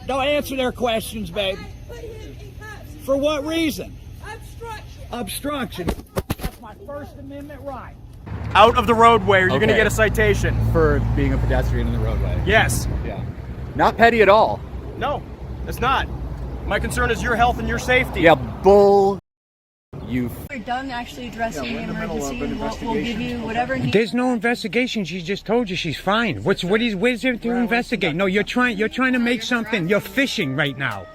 Don't answer their questions, babe. Put him in cuffs. For what reason? Obstruction. Obstruction. That's my First Amendment right. Out of the roadway or you're going to Okay. get a citation. For being a pedestrian in the roadway. Yes. Yeah. Not petty at all. No, it's not. My concern is your health and your safety. Yeah, bull. You. We're done actually addressing the emergency. We'll give you whatever needs. There's no investigation. She just told you she's fine. What is there to investigate? No, you're trying to make something. You're fishing right now.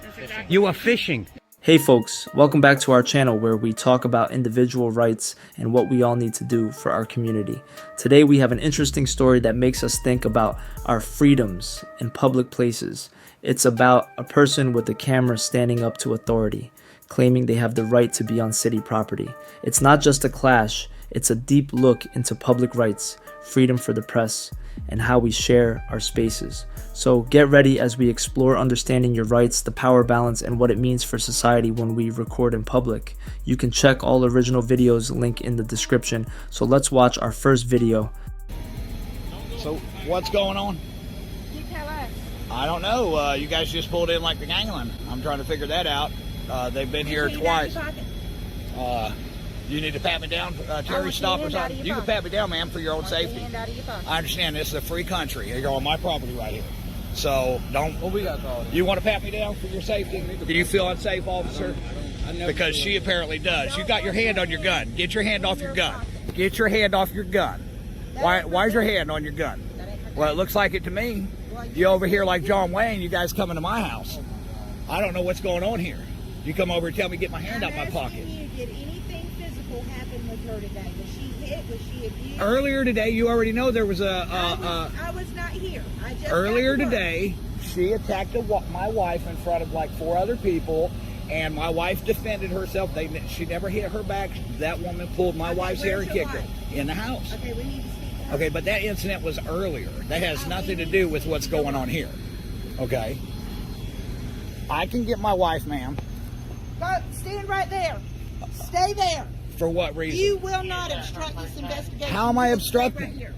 You are fishing. Hey folks, welcome back to our channel where we talk about individual rights and what we all need to do for our community. Today we have an interesting story that makes us think about our freedoms in public places. It's about a person with a camera standing up to authority, claiming they have the right to be on city property. It's not just a clash, it's a deep look into public rights, freedom for the press, and how we share our spaces. So get ready as we explore understanding your rights, the power balance, and what it means for society when we record in public. You can check all original videos, link in the description. So let's watch our first video. So what's going on? You tell us. I don't know. You guys just pulled in like the gangland. I'm trying to figure that out. They've been here twice. You need to pat me down, Terry, stop or something. You can pat me down, ma'am, for your own safety. I understand this is a free country. You're on my property right here. So don't. What we got called? You want to pat me down for your safety? Do you feel unsafe, officer? Because she apparently does. You got your hand on your gun. Get your hand off your gun. Get your hand off your gun. Why's your hand on your gun? Well, it looks like it to me. You over here like John Wayne. You guys coming to my house. I don't know what's going on here. You come over and tell me get my hand out my pocket. Did anything physical happen with her today? Was she hit? Was she abused? Earlier today, you already know there was I was not here. I just earlier got to work. today, she attacked my wife in front of like 4 other people, and my wife defended herself. She never hit her back. That woman pulled my wife's hair and kicked her in the house. Okay, we need to speak to her. Okay, but that incident was earlier. That has nothing to do with what's going on here. Okay? I can get my wife, ma'am. Go, stand right there. Stay there. For what reason? You will not obstruct this investigation. How am I You will stay obstructing? right here.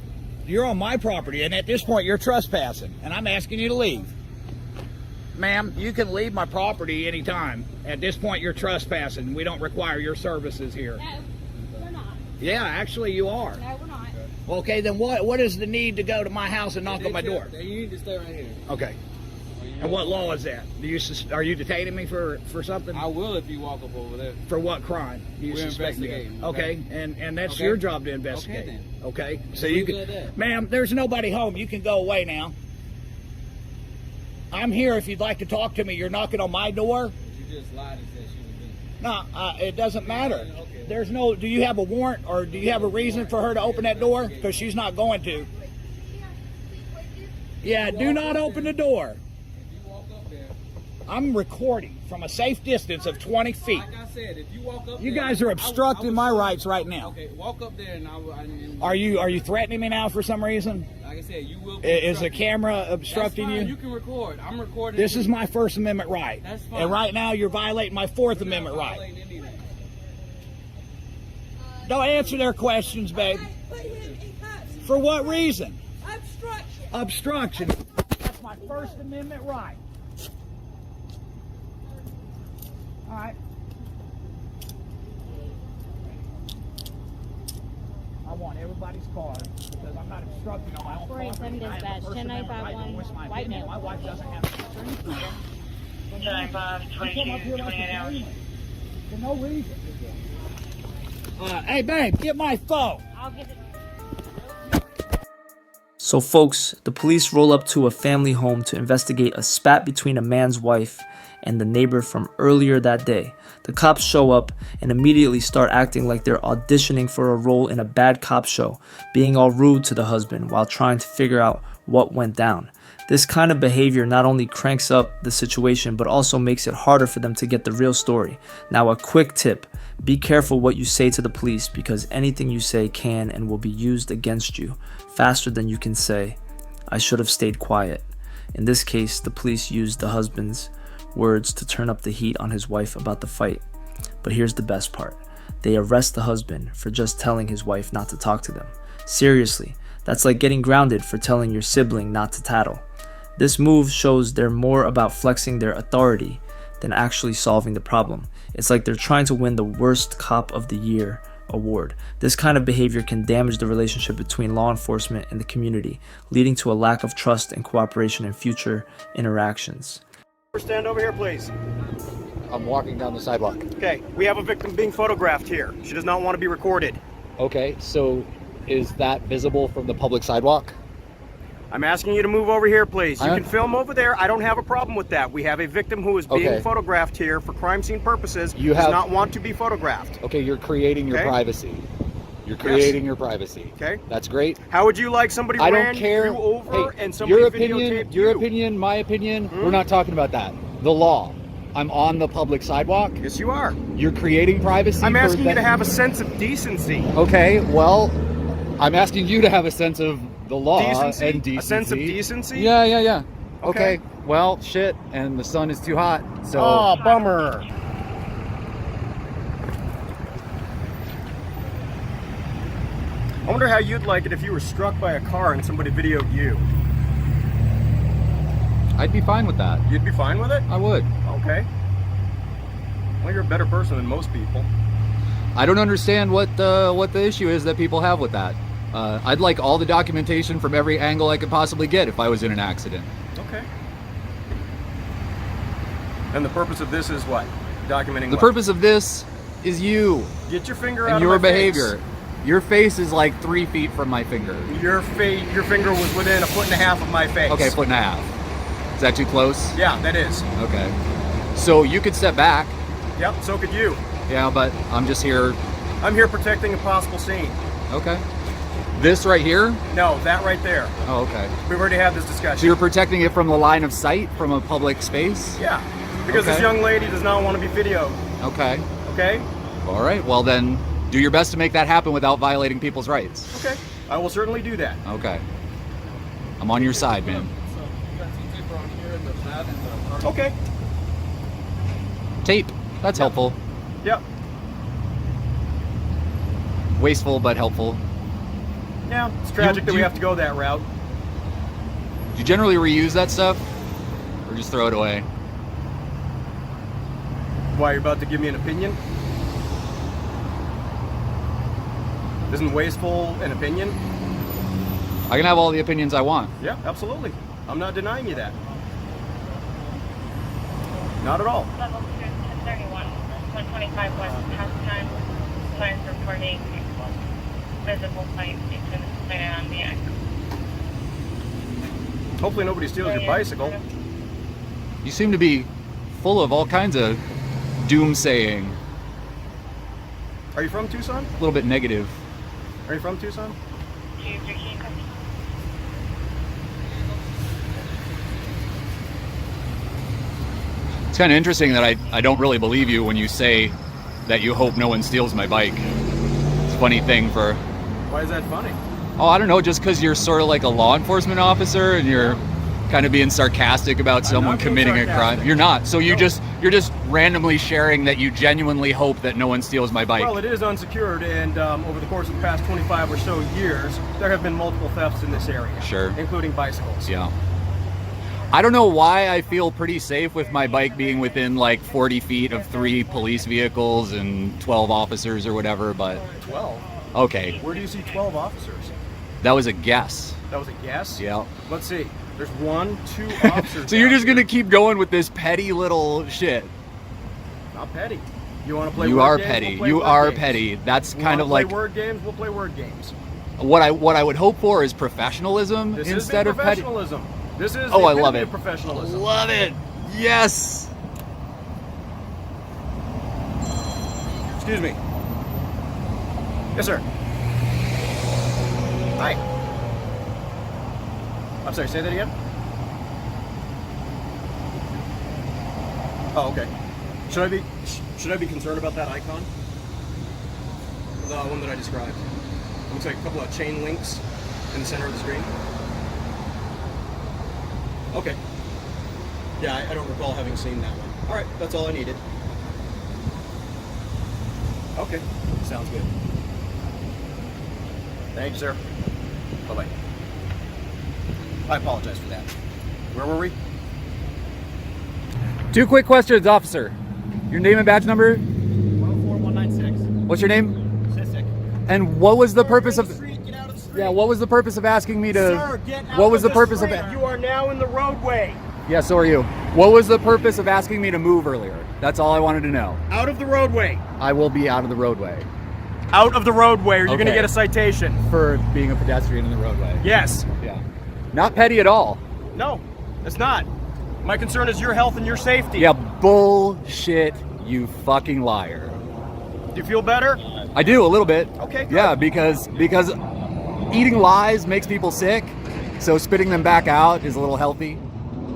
You're on my property, and at this point, you're trespassing, and I'm asking you to leave. Ma'am, you can leave my property anytime. At this point, you're trespassing. We don't require your services here. No, we're not. Yeah, actually, you are. No, we're not. Okay, then what is the need to go to my house and knock on my door? You need to stay right here. Okay. And what law is that? Are you detaining me for something? I will if you walk up over there. For what crime? Do you We're suspect me of? investigating, Okay, and that's Okay. your job to investigate. Okay, then. Okay, so Leave you it can, at that. ma'am. There's nobody home. You can go away now. I'm here if you'd like to talk to me. You're knocking on my door. You just lied and said she was in. No, it doesn't matter. Okay. There's no. Do you have a warrant or do you have a reason for her to open that door? Because she's not going to. Yeah, do not open the door. If you walk up there, I'm recording from a safe distance of 20 feet. like I said, if you walk up You there, guys are obstructing my rights right now. Okay, walk up there and Are you threatening me now for some reason? Like I said, you will be Is the obstructed. camera That's obstructing fine. you? You can record. I'm recording. This is my First Amendment right. That's fine. And right now you're violating my Fourth You're not Amendment right. violating anything. Don't answer their questions, babe. Put him in cuffs. For what reason? Obstruction. Obstruction. That's my First Amendment right. All right. I want everybody's card because I'm not obstructing on my own Great, property. send I have a dispatch, First Amendment right to 10951, voice my white opinion. male. My wife doesn't have an answer. 95, 22, 28 hours. For no reason. Hey, babe, get my phone. I'll give it. So folks, the police roll up to a family home to investigate a spat between a man's wife and the neighbor from earlier that day. The cops show up and immediately start acting like they're auditioning for a role in a bad cop show, being all rude to the husband while trying to figure out what went down. This kind of behavior not only cranks up the situation, but also makes it harder for them to get the real story. Now, a quick tip: be careful what you say to the police, because anything you say can and will be used against you faster than you can say, "I should have stayed quiet." In this case, the police used the husband's words to turn up the heat on his wife about the fight. But here's the best part: they arrest the husband for just telling his wife not to talk to them. Seriously, that's like getting grounded for telling your sibling not to tattle. This move shows they're more about flexing their authority than actually solving the problem. It's like they're trying to win the worst cop of the year award. This kind of behavior can damage the relationship between law enforcement and the community, leading to a lack of trust and cooperation in future interactions. Stand over here, please. I'm walking down the sidewalk. Okay, we have a victim being photographed here. She does not want to be recorded. Okay, so is that visible from the public sidewalk? I'm asking you to move over here, please. You can film over there. I don't have a problem with that. We have a victim who is being photographed here for crime scene purposes. Does not want to be photographed. Okay, you're creating your privacy. You're creating your privacy. Okay. That's great. How would you like somebody I ran don't care. you over and somebody your videotaped your you? opinion, my opinion, we're not talking about that. The law. I'm on the public sidewalk. Yes, you are. You're creating privacy. I'm asking you to have a sense of decency. Okay, well, I'm asking you to have a sense of the law Decency? and decency. A sense of decency? Yeah. Okay. Well, shit, and the sun is too hot, so... Oh, bummer. I wonder how you'd like it if you were struck by a car and somebody videoed you. I'd be fine with that. You'd be fine with it? I would. Okay. Well, you're a better person than most people. I don't understand what the issue is that people have with that. I'd like all the documentation from every angle I could possibly get if I was in an accident. Okay. And the purpose of this is what? Documenting The what? purpose of this is you Get your finger and out your of my behavior. face. Your face is like 3 feet from my finger. Your finger was within 1.5 feet of my face. Okay, 1.5 feet. Is that too close? Yeah, that is. Okay. So you could step back. Yep, so could you. Yeah, but I'm just here. I'm here protecting a possible scene. Okay. This right here? No, that right there. Oh, okay. We've already had this discussion. So you're protecting it from the line of sight from a public space? Yeah, because this young lady does not want to be videoed. Okay. Okay? All right. Well, then do your best to make that happen without violating people's rights. Okay. I will certainly do that. Okay. I'm on your side, man. Okay. Tape. That's helpful. Yep. Wasteful, but helpful. Yeah, it's tragic that we have to go that route. Do you generally reuse that stuff? Or just throw it away? Why, you're about to give me an opinion? Isn't wasteful an opinion? I can have all the opinions I want. Yeah, absolutely. I'm not denying you that. Not at all. Level 2, 1031, 125 west pastime. Signs reporting visible flight station planted on the axle. Hopefully nobody steals your bicycle. You seem to be full of all kinds of doomsaying. Are you from Tucson? A little bit negative. Are you from Tucson? It's kind of interesting that I don't really believe you when you say that you hope no one steals my bike. It's a funny thing for... Why is that funny? Oh, I don't know, just because you're sort of like a law enforcement officer and you're kind of being sarcastic about someone committing a crime. You're not. So you're just randomly sharing that you genuinely hope that no one steals my bike. Well, it is unsecured, and over the course of the past 25 or so years, there have been multiple thefts in this area. Sure. Including bicycles. Yeah. I don't know why I feel pretty safe with my bike being within like 40 feet of 3 police vehicles and 12 officers or whatever, but... 12? Okay. Where do you see 12 officers? That was a guess. That was a guess? Yeah. Let's see. There's 1, 2 officers. So you're just gonna keep going with this petty little shit. Not petty. You want to play You word are games? petty. We'll play You word are games. petty. That's You kind of wanna like play word games? We'll play word games. what I would hope for is professionalism This instead is of petty. professionalism. This is Oh, the I love epitome it. of professionalism. Love it. Yes. Excuse me. Yes, sir. Hi. I'm sorry, say that again? Oh, okay. Should I be concerned about that icon? The one that I described. It looks like a couple of chain links in the center of the screen. Okay. Yeah, I don't recall having seen that one. All right, that's all I needed. Okay, sounds good. Thank you, sir. Bye-bye. I apologize for that. Where were we? 2 quick questions, officer. Your name and badge number? 104196. What's your name? Sissick. And what was the purpose of? Get out of the street. Yeah, what was the purpose of asking me to? Sir, get out what was of the purpose street. of? You are now in the roadway. Yeah, so are you. What was the purpose of asking me to move earlier? That's all I wanted to know. Out of the roadway. I will be out of the roadway Out of the roadway, or you're going to Okay. get a citation. for being a pedestrian in the roadway. Yes. Yeah. Not petty at all. No, it's not. My concern is your health and your safety. Yeah, bullshit, you fucking liar. Do you feel better? I do a little bit. Okay, good. Yeah, because eating lies makes people sick, so spitting them back out is a little healthy.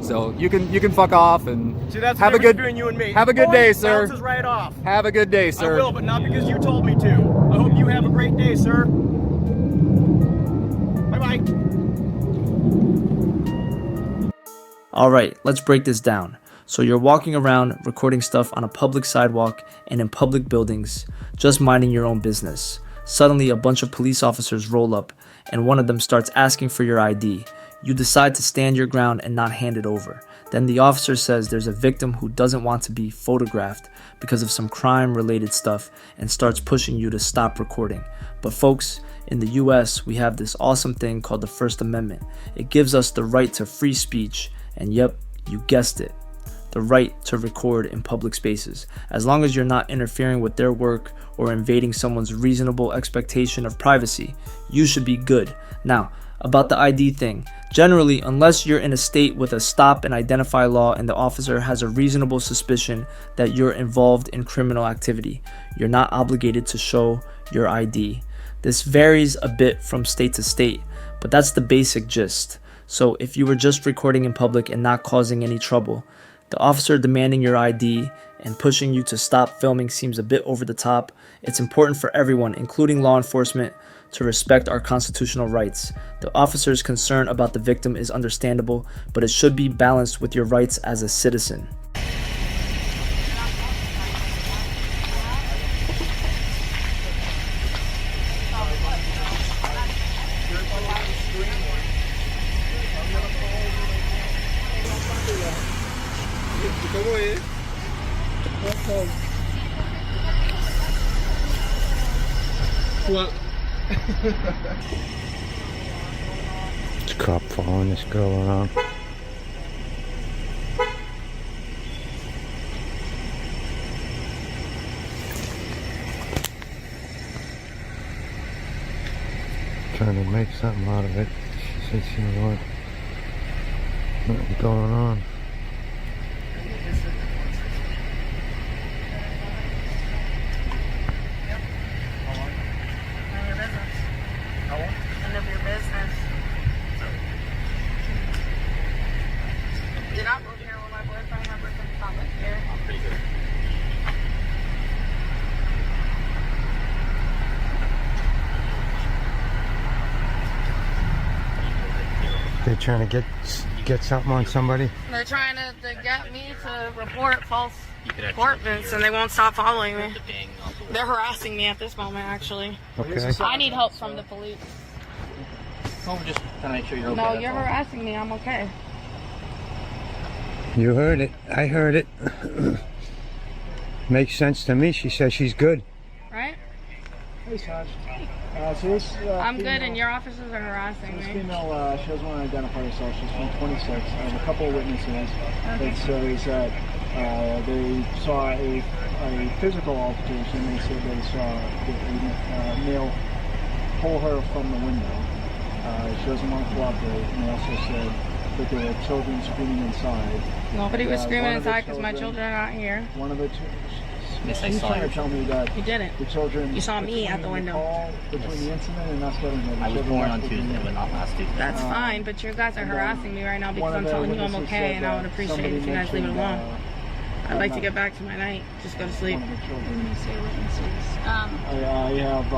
So you can fuck off and See, that's have the a good difference between you and me. have a good Boy, day, sir. Bounces right off. Have a good day, sir. I will, but not because you told me to. I hope you have a great day, sir. Bye-bye. Alright, let's break this down. So you're walking around recording stuff on a public sidewalk and in public buildings, just minding your own business. Suddenly a bunch of police officers roll up and one of them starts asking for your ID. You decide to stand your ground and not hand it over. Then the officer says there's a victim who doesn't want to be photographed because of some crime-related stuff and starts pushing you to stop recording. But folks, in the US, we have this awesome thing called the First Amendment. It gives us the right to free speech, and yep, you guessed it, the right to record in public spaces. As long as you're not interfering with their work or invading someone's reasonable expectation of privacy, you should be good. Now, about the ID thing. Generally, unless you're in a state with a stop and identify law and the officer has a reasonable suspicion that you're involved in criminal activity, you're not obligated to show your ID. This varies a bit from state to state, but that's the basic gist. So if you were just recording in public and not causing any trouble, the officer demanding your ID and pushing you to stop filming seems a bit over the top. It's important for everyone, including law enforcement, to respect our constitutional rights. The officer's concern about the victim is understandable, but it should be balanced with your rights as a citizen. It's a cop following this girl around. Trying to make something out of it. She said she was nothing going on. None of your business. Did I move here with my boyfriend? My boyfriend's not live here. I'm pretty good. They're trying to get something on somebody. They're trying to get me to report false reportments, and they won't stop following me. They're harassing me at this moment, actually. Okay. I need help from the police. Oh, just trying to make sure you're okay. No, you're harassing me. I'm okay. You heard it. I heard it. Makes sense to me. She says she's good. Right? Hey, Saj. I'm good, and your officers are harassing This me. female, she doesn't want to identify herself. She's from 26. I have a couple of witnesses that says that they saw a physical altercation. They said they saw a male pull her from the window. She doesn't want to cooperate, and they also said that there were children screaming inside. Nobody was screaming inside because my children are not here. One of the two. Yes, He's trying to tell me that you didn't. The children. You saw me at the window. Between the incident and us getting there. I was born on Tuesday, but not last Tuesday. That's fine, but you guys are harassing me right now because I'm telling you I'm okay, and I would appreciate it if you guys leave it alone. I'd like to get back to my night. Just go to sleep. When you say witnesses, I have.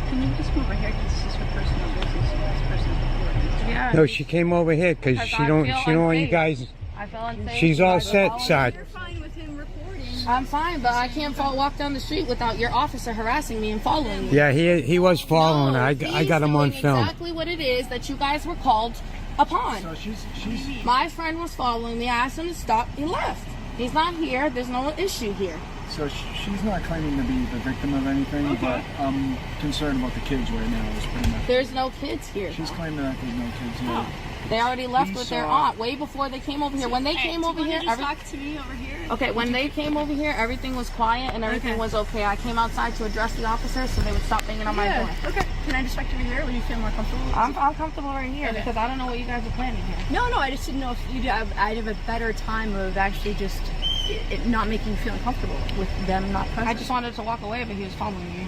can you just move over here because this is for personal business and this person's important. Yeah. No, she came over here because she don't want you guys. I feel unsafe. She's all set, Saj. You're fine with him recording. I'm fine, but I can't walk down the street without your officer harassing me and following me. Yeah, he was following. I got him on film. Exactly what it is that you guys were called A pond. So she's My friend was following me. I asked him to stop. He left. He's not here. There's no issue here. so she's not claiming to be the victim of anything, but I'm concerned about the kids right now. Is pretty much. There's no kids here. She's claiming that there's no kids here. They already left We with their saw- aunt way before they came over here. When they came over here, talk to me over here. okay. When they came over here, everything was quiet and everything was okay. I came outside to address the officers so they would stop banging on my door. Okay. Can I just talk to you here? Will you feel more comfortable? I'm comfortable right here because I don't know what you guys are planning here. No, I just didn't know if I'd have a better time of actually just it not making you feel uncomfortable with them not present. I just wanted to walk away, but he was following me.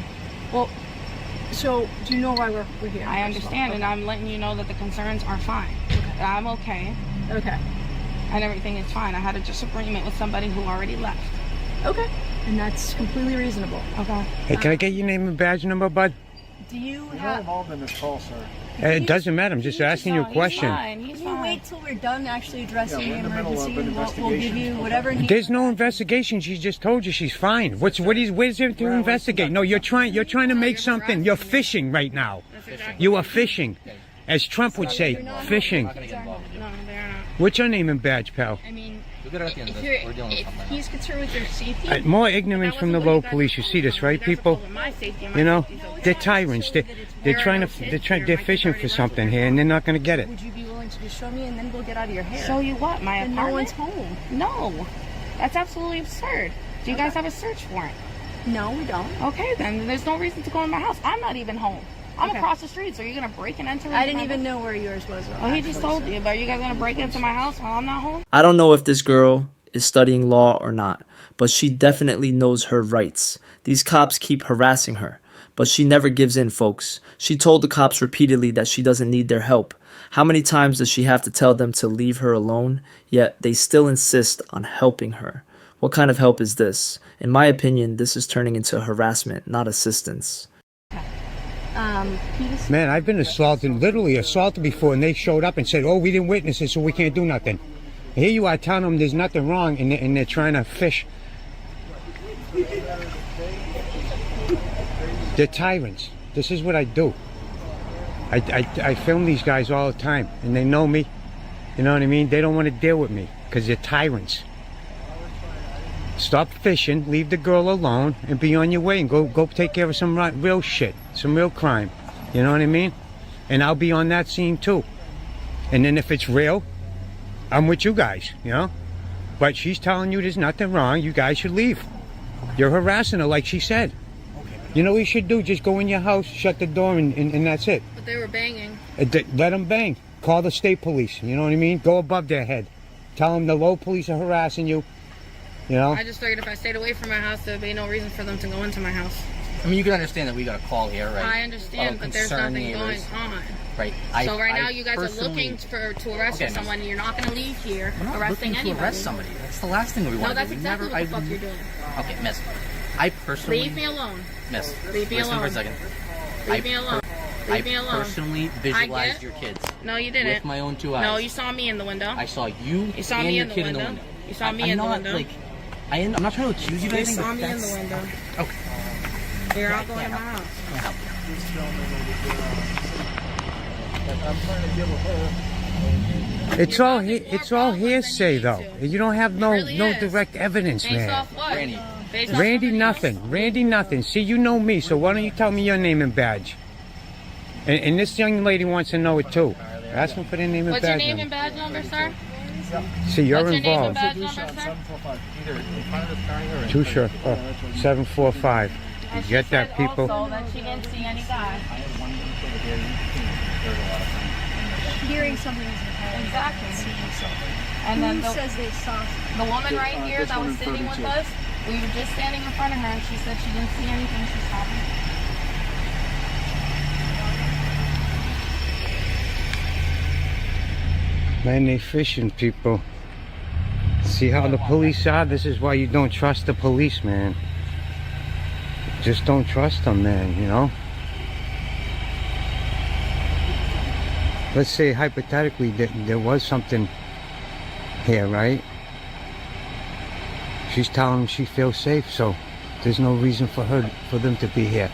Well, so do you know why we're here? I understand, and I'm letting you know that the concerns are fine. I'm okay. Okay. And everything is fine. I had a disagreement with somebody who already left. Okay. And that's completely reasonable. Okay. Hey, can I get your name and badge number, bud? Do you You're not have? involved in this call, sir. It doesn't matter. I'm just asking you a question. He's Can you fine. wait till we're done actually addressing Yeah, we're in the the middle of emergency? an And we'll give investigation. you whatever. There's no investigation. She just told you she's fine. Where's there to investigate? No, you're trying to make something. You're fishing right now. You are fishing. As Trump would say, fishing. No, they're not. What's your name and badge, pal? I mean, We'll get it at the end of if, this. We're dealing with if something he's concerned with your safety, More ignorance from the low police. You see this, right, people? You know, they're tyrants. They're fishing for something here, and they're not going to get it. would you be willing to just show me and then we'll get out of your hair? Show you what? My and apartment? no one's home. No. That's absolutely absurd. Do you guys have a search warrant? No, we don't. Okay, then there's no reason to go in my house. I'm not even home. I'm Okay. across the street, so you're going to break and enter? I didn't even know where yours was. Well, he just told you, but are you guys going to break into my house while I'm not home? I don't know if this girl is studying law or not, but she definitely knows her rights. These cops keep harassing her, but she never gives in, folks. She told the cops repeatedly that she doesn't need their help. How many times does she have to tell them to leave her alone? Yet they still insist on helping her. What kind of help is this? In my opinion, this is turning into harassment, not assistance. Man, I've been literally assaulted before, and they showed up and said, "Oh, we didn't witness it, so we can't do nothing." Here you are telling them there's nothing wrong, and they're trying to fish. They're tyrants. This is what I do. I film these guys all the time, and they know me. You know what I mean? They don't want to deal with me because they're tyrants. Stop fishing, leave the girl alone, and be on your way, and go take care of some real shit, some real crime. You know what I mean? And I'll be on that scene too. And then if it's real, I'm with you guys, you know? But she's telling you there's nothing wrong, you guys should leave. You're harassing her like she said. You know what you should do? Just go in your house, shut the door, and that's it. But they were banging. Let them bang. Call the state police, you know what I mean? Go above their head. Tell them the low police are harassing you, you know? I just figured if I stayed away from my house, there'd be no reason for them to go into my house. I mean, you can understand that we got a call here, right? I understand, but there's Concerned nothing neighbors. going on. Right. So right now you guys are looking to arrest Okay, someone, and you're not going to leave here We're not arresting looking anybody. to arrest somebody. That's the last thing we want No, that's to do. exactly what the fuck you're doing. Okay, miss. I personally... Leave me alone. Miss. Leave me Listen alone. for a second. Leave me alone. Leave me I alone. personally I visualized get- your kids. No, you didn't. With my own two eyes. No, you saw me in the window. I saw you, You saw and me your in the kid window. in the window. You saw me I'm in the not, window. Like, I'm not trying to accuse you of You anything, saw but me in the that's... window. Okay. You're all going to my house. Can't help I'm trying to deal with her. It's all hearsay though. You don't have no really is. direct evidence, Based man. off what? Randy. Based off Randy somebody else? nothing. Randy nothing. See, you know me, so why don't you tell me your name and badge? And this young lady wants to know it too. Ask them for their name and What's your badge name number. and badge number, sir? See, you're What's your name and involved. badge number, sir? 745. Either in front of this car or in Too sure. 745. You And she get that, said people? Also that she didn't see any guy. Hearing something is entirely Exactly. seeing something. And then Who says they saw? the woman right here that was sitting with us, we were just standing in front of her, and she said she didn't see anything. She saw me. Man, they fishing, people. See how the police are? This is why you don't trust the police, man. Just don't trust them, man, you know? Let's say hypothetically that there was something here, right? She's telling them she feels safe, so there's no reason for them to be here.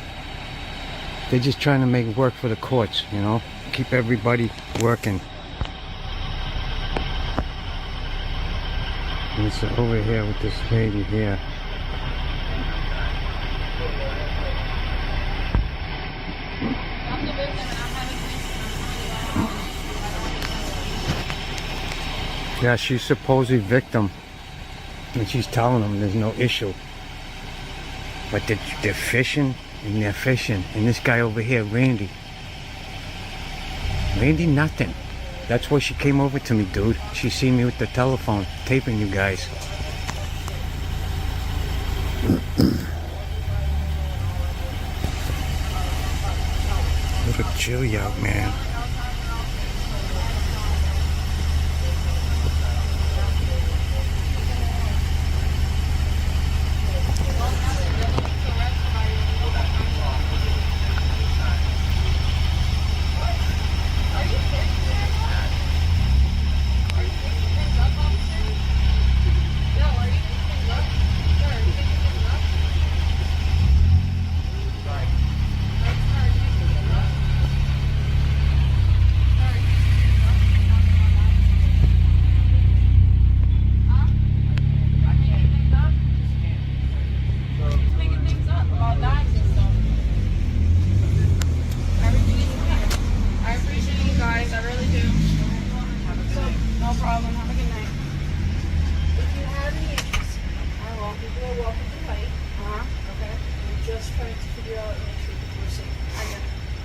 They're just trying to make work for the courts, you know? Keep everybody working. so over here with this lady here. Yeah, she's supposedly victim, and she's telling them there's no issue. But they're fishing, and they're fishing. And this guy over here, Randy, nothing. That's why she came over to me, dude. She seen me with the telephone, taping you guys. Look at chilly out, man.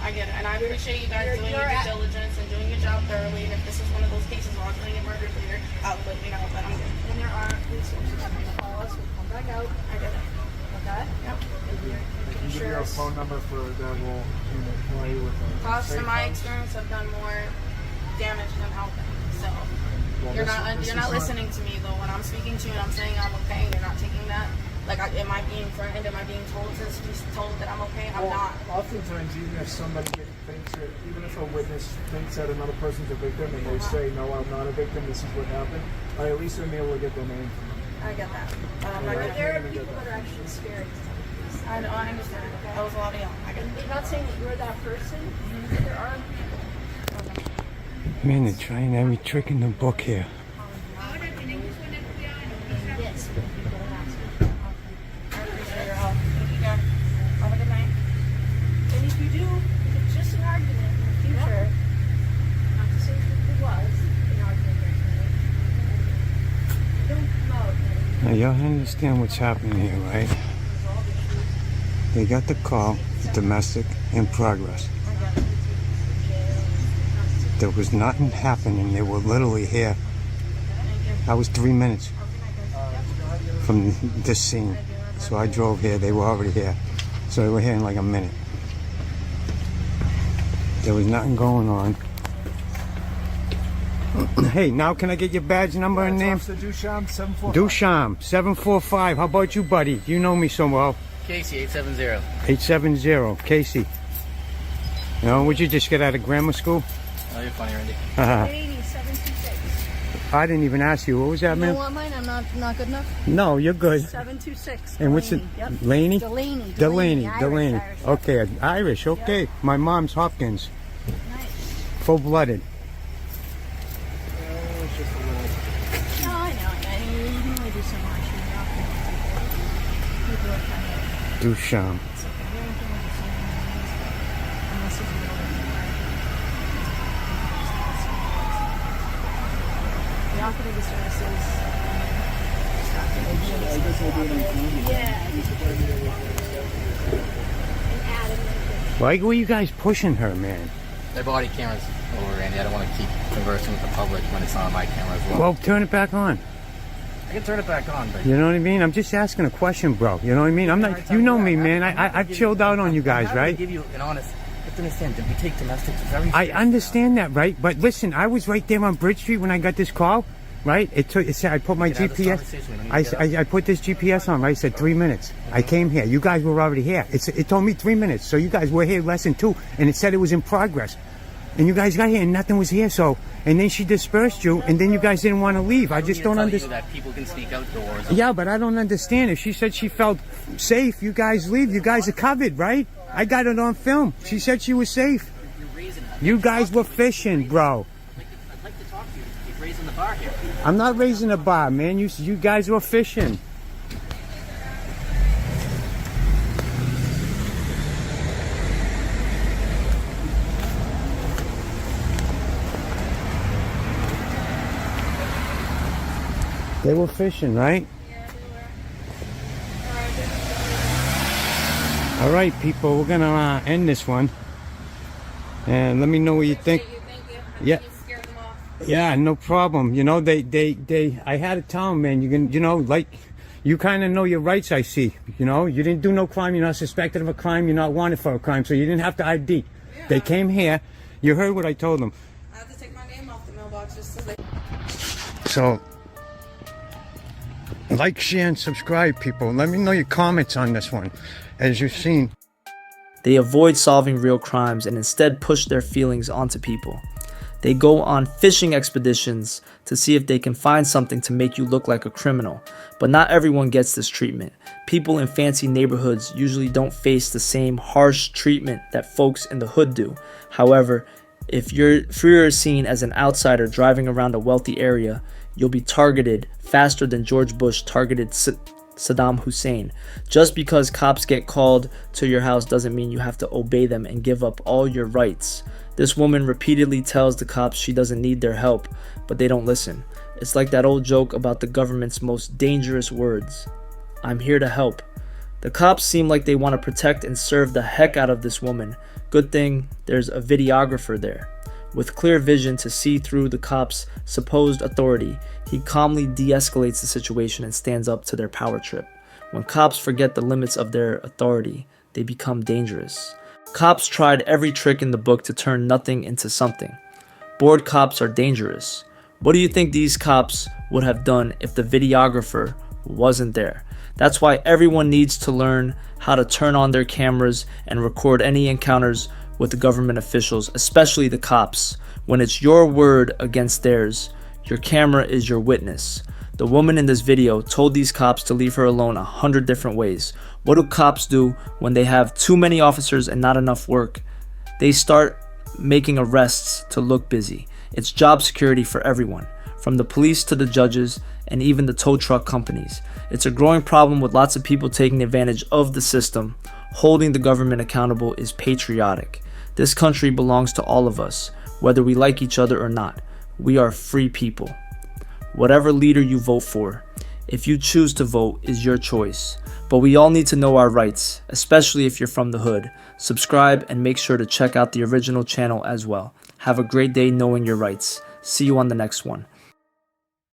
I get it, and I appreciate you guys doing your due diligence and doing your job thoroughly. And if this is one of those cases where I'm going to get murdered later, I'll let me know. But I'm good. When there are resources, you can call us. We'll come back out. I get it. Okay? Yep. You can Give you a phone number for that will apply you with a Cops, in safe my house. experience, have done more damage than helping. So Well, you're this not is listening to me though. When I'm speaking to you and I'm saying I'm okay, you're not taking that. Like, am I being threatened? Am I being told that I'm okay? I'm not. Oftentimes, even if somebody thinks that, even if a witness thinks that another person's a victim and they say, no, I'm not a victim, this is what happened, I at least am able to get their name from them. I get that. But I'm not Right. gonna. There are people that are actually scared. I know. I understand. That was a lot of y'all. I get it. I'm not saying that you're that person. Mm-hmm. There are Man, they're trying every trick in the book here. yes. I appreciate your help. Thank you, guys. Have a good night. And if you do, if it's just an argument in the future, not to say that it was an argument yesterday, don't come out. Now, y'all understand what's happening here, right? They got the call, domestic in progress. There was nothing happening. They were literally here. I was 3 minutes from this scene. So I drove here. They were already here. So they were here in like a minute. There was nothing going on. Hey, now can I get your badge number and name? Officer Duchamp, 745. Duchamp, 745. How about you, buddy? You know me so well. Casey, 870. 870. Casey. You know, would you just get out of grammar school? Oh, you're funny, Randy. Laney, 726. I didn't even ask you. What was that, You man? don't want mine? I'm not good enough? No, you're good. 726. And what's it? Yep. Laney? Delaney. Delaney. Irish, Delaney. Irish. Okay, Irish. Okay. My mom's Hopkins. Nice. Full-blooded. It's just a little. No, I know. I mean, you can only do so much. You're not going to take it. People are kind of... Duchamp. It's okay. You're not going to do so many unless it's real. The operative services. Why were you guys pushing her, man? Their body cameras over, Randy. I don't want to keep conversing with the public when it's not on my camera as well. Well, turn it back on. I can turn it back on, but... You know what I mean? I'm just asking a question, bro. You know what I mean? I'm not. You know me, man. I've chilled out on you guys, I'm right? to give you an honest... You have to understand, that we take domestics very I seriously. understand that, right? But listen, I was right there on Bridge Street when I got this call, right? It said I put my We can have this GPS. conversation. We don't need to get up. I put this GPS on, right? It said 3 minutes. I came here. You guys were already here. It told me 3 minutes. So you guys were here less than 2, and it said it was in progress. And you guys got here and nothing was here. So, and then she dispersed you, and then you guys didn't want to leave. I just don't understand. that people can sneak outdoors. Yeah, but I don't understand. If she said she felt safe, you guys leave. You guys are covered, right? I got it on film. She said she was safe. You guys were fishing, bro. I'd like to talk to you. Keep raising the bar here. I'm not raising a bar, man. You guys were fishing. They were fishing, right? Yeah, they were. All right, people, we're gonna end this one, and let me know what you think. Thank you. Yeah. You scared them off. Yeah, no problem. You know, I had to tell them, man, like, you kind of know your rights, I see. You know, you didn't do no crime, you're not suspected of a crime, you're not wanted for a crime, so you didn't have to ID. Yeah. They came here, you heard what I told them. I have to take my name off the mailbox just so they... So, like, share, and subscribe, people. Let me know your comments on this one. As you've seen, they avoid solving real crimes and instead push their feelings onto people. They go on fishing expeditions to see if they can find something to make you look like a criminal. But not everyone gets this treatment. People in fancy neighborhoods usually don't face the same harsh treatment that folks in the hood do. However, if you're seen as an outsider driving around a wealthy area, you'll be targeted faster than George Bush targeted Saddam Hussein. Just because cops get called to your house doesn't mean you have to obey them and give up all your rights. This woman repeatedly tells the cops she doesn't need their help, but they don't listen. It's like that old joke about the government's most dangerous words. I'm here to help. The cops seem like they want to protect and serve the heck out of this woman. Good thing there's a videographer there. With clear vision to see through the cops' supposed authority, he calmly de-escalates the situation and stands up to their power trip. When cops forget the limits of their authority, they become dangerous. Cops tried every trick in the book to turn nothing into something. Bored cops are dangerous. What do you think these cops would have done if the videographer wasn't there? That's why everyone needs to learn how to turn on their cameras and record any encounters with the government officials, especially the cops. When it's your word against theirs, your camera is your witness. The woman in this video told these cops to leave her alone 100 different ways. What do cops do when they have too many officers and not enough work? They start making arrests to look busy. It's job security for everyone, from the police to the judges and even the tow truck companies. It's a growing problem with lots of people taking advantage of the system. Holding the government accountable is patriotic. This country belongs to all of us, whether we like each other or not. We are free people. Whatever leader you vote for, if you choose to vote, is your choice. But we all need to know our rights, especially if you're from the hood. Subscribe and make sure to check out the original channel as well. Have a great day knowing your rights. See you on the next one.